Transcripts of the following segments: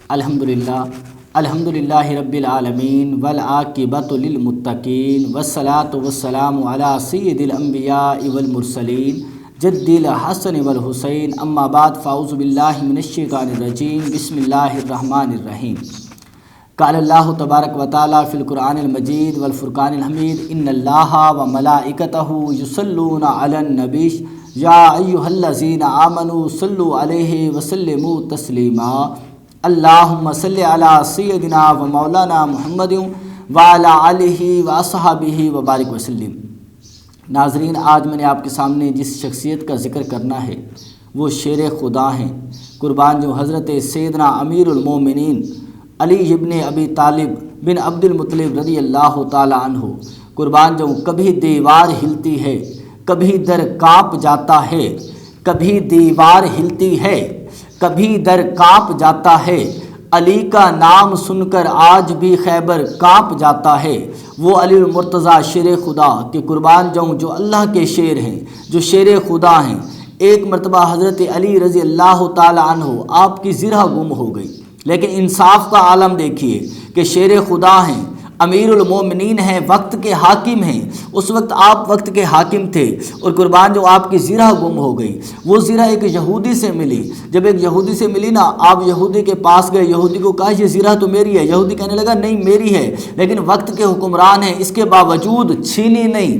الحمدللہ رب العالمین والعاقبۃ للمتقین والصلاۃ والسلام علی سید الانبیاء والمرسلین جد الحسن والحسین اما بعد فاعوذ باللہ من الشیطان الرجیم بسم اللہ الرحمن الرحیم قال اللہ تبارک و تعالی فی القرآن المجید والفرقان الحمید ان اللہ وملائکتہ یصلون علی النبی یا ایہا الذین آمنوا صلوا علیہ وسلموا تسلیما اللہم صلی علی سیدنا و مولانا محمد وعلی آلہ واصحابہ وبارک وسلم۔ ناظرین، آج میں نے آپ کے سامنے جس شخصیت کا ذکر کرنا ہے وہ شیر خدا ہیں، قربان جو حضرت سیدنا امیر المومنین علی ابن ابی طالب بن عبد المطلب رضی اللہ تعالی عنہ، قربان جو کبھی دیوار ہلتی ہے کبھی در کانپ جاتا ہے، کبھی دیوار ہلتی ہے کبھی در کانپ جاتا ہے، علی کا نام سن کر آج بھی خیبر کانپ جاتا ہے۔ وہ علی المرتضیٰ شیر خدا کہ قربان جاؤں جو اللہ کے شیر ہیں، جو شیر خدا ہیں۔ ایک مرتبہ حضرت علی رضی اللہ تعالی عنہ آپ کی زرہ گم ہو گئی، لیکن انصاف کا عالم دیکھیے کہ شیر خدا ہیں، امیر المومنین ہیں، وقت کے حاکم ہیں۔ اس وقت آپ وقت کے حاکم تھے اور قربان جو آپ کی زرہ گم ہو گئی، وہ زرہ ایک یہودی سے ملی۔ جب ایک یہودی سے ملی نا، آپ یہودی کے پاس گئے، یہودی کو کہا یہ زرہ تو میری ہے۔ یہودی کہنے لگا نہیں میری ہے، لیکن وقت کے حکمران ہیں، اس کے باوجود چھینی نہیں۔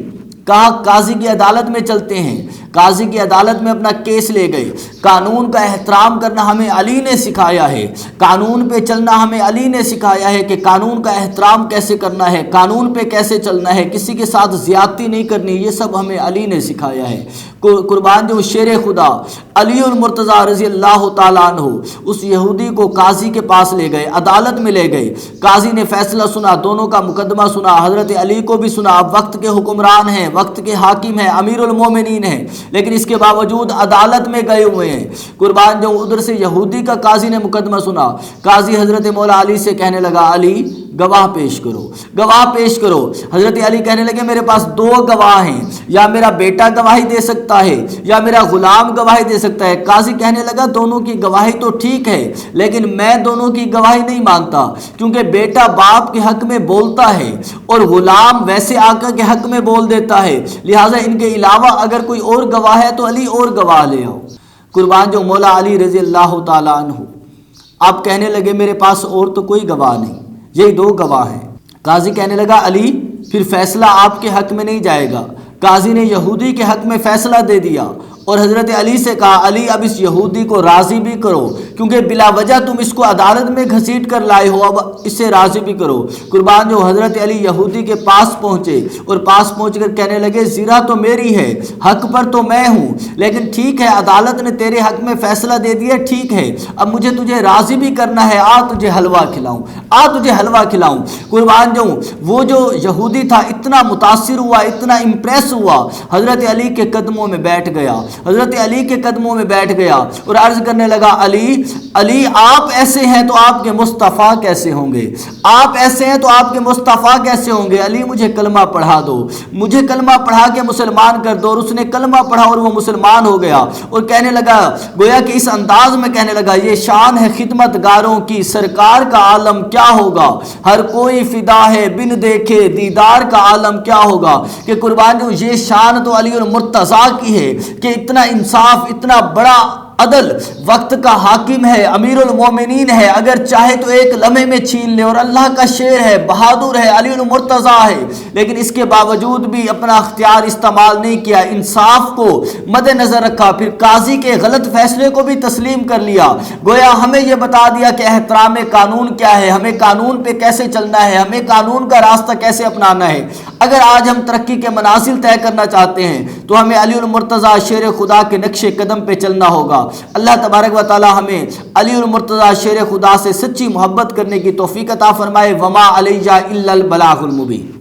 کہا قاضی کی عدالت میں چلتے ہیں، قاضی کی عدالت میں اپنا کیس لے گئے۔ قانون کا احترام کرنا ہمیں علی نے سکھایا ہے، قانون پہ چلنا ہمیں علی نے سکھایا ہے کہ قانون کا احترام کیسے کرنا ہے، قانون پہ کیسے چلنا ہے، کسی کے ساتھ زیادتی نہیں کرنی، یہ سب ہمیں علی نے سکھایا ہے۔ قربان جو شیر خدا علی المرتضیٰ رضی اللہ تعالیٰ عنہ اس یہودی کو قاضی کے پاس لے گئے، عدالت میں لے گئے۔ قاضی نے فیصلہ سنا، دونوں کا مقدمہ سنا، حضرت علی کو بھی سنا۔ اب وقت کے حکمران ہیں، وقت کے حاکم ہیں، امیر المومنین ہیں، لیکن اس کے باوجود عدالت میں گئے ہوئے ہیں۔ قربان جو ادھر سے یہودی کا قاضی نے مقدمہ سنا، قاضی حضرت مولا علی سے کہنے لگا علی گواہ پیش کرو، گواہ پیش کرو۔ حضرت علی کہنے لگے میرے پاس دو گواہ ہیں، یا میرا بیٹا گواہی دے سکتا ہے یا میرا غلام گواہی دے سکتا ہے۔ قاضی کہنے لگا دونوں کی گواہی تو ٹھیک ہے، لیکن میں دونوں کی گواہی نہیں مانتا، کیونکہ بیٹا باپ کے حق میں بولتا ہے اور غلام ویسے آقا کے حق میں بول دیتا ہے، لہٰذا ان کے علاوہ اگر کوئی اور گواہ ہے تو علی اور گواہ لے آؤ۔ قربان جو مولا علی رضی اللہ تعالیٰ عنہ آپ کہنے لگے میرے پاس اور تو کوئی گواہ نہیں، یہی دو گواہ ہیں۔ قاضی کہنے لگا علی پھر فیصلہ آپ کے حق میں نہیں جائے گا۔ قاضی نے یہودی کے حق میں فیصلہ دے دیا اور حضرت علی سے کہا علی اب اس یہودی کو راضی بھی کرو، کیونکہ بلا وجہ تم اس کو عدالت میں گھسیٹ کر لائے ہو، اب اسے راضی بھی کرو۔ قربان جو حضرت علی یہودی کے پاس پہنچے اور پاس پہنچ کر کہنے لگے زرہ تو میری ہے، حق پر تو میں ہوں، لیکن ٹھیک ہے عدالت نے تیرے حق میں فیصلہ دے دیا، ٹھیک ہے اب مجھے تجھے راضی بھی کرنا ہے، آ تجھے حلوہ کھلاؤں، آ تجھے حلوہ کھلاؤں۔ قربان جو وہ جو یہودی تھا اتنا متاثر ہوا، اتنا امپریس ہوا، حضرت علی کے قدموں میں بیٹھ گیا، حضرت علی کے قدموں میں بیٹھ گیا اور عرض کرنے لگا علی آپ ایسے ہیں تو آپ کے مصطفیٰ کیسے ہوں گے، آپ ایسے ہیں تو آپ کے مصطفیٰ کیسے ہوں گے، علی مجھے کلمہ پڑھا دو، مجھے کلمہ پڑھا کے مسلمان کر دو۔ اور اس نے کلمہ پڑھا اور وہ مسلمان ہو گیا اور کہنے لگا گویا کہ اس انداز میں کہنے لگا یہ شان ہے خدمت گاروں کی، سرکار کا عالم کیا ہوگا، ہر کوئی فدا ہے بن دیکھے دیدار کا عالم کیا ہوگا۔ کہ قربان جو یہ شان تو علی المرتضیٰ کی ہے کہ اتنا انصاف، اتنا بڑا عدل، وقت کا حاکم ہے، امیر المومنین ہے، اگر چاہے تو ایک لمحے میں چھین لے، اور اللہ کا شیر ہے، بہادر ہے، علی المرتضیٰ ہے، لیکن اس کے باوجود بھی اپنا اختیار استعمال نہیں کیا، انصاف کو مد نظر رکھا، پھر قاضی کے غلط فیصلے کو بھی تسلیم کر لیا۔ گویا ہمیں یہ بتا دیا کہ احترام قانون کیا ہے، ہمیں قانون پہ کیسے چلنا ہے، ہمیں قانون کا راستہ کیسے اپنانا ہے۔ اگر آج ہم ترقی کے منازل طے کرنا چاہتے ہیں تو ہمیں علی المرتضیٰ شیر خدا کے نقش قدم پہ چلنا ہوگا۔ اللہ تبارک و تعالی ہمیں علی المرتضیٰ شیر خدا سے سچی محبت کرنے کی توفیق عطا فرمائے۔ وما علیہ الا البلاغ المبین۔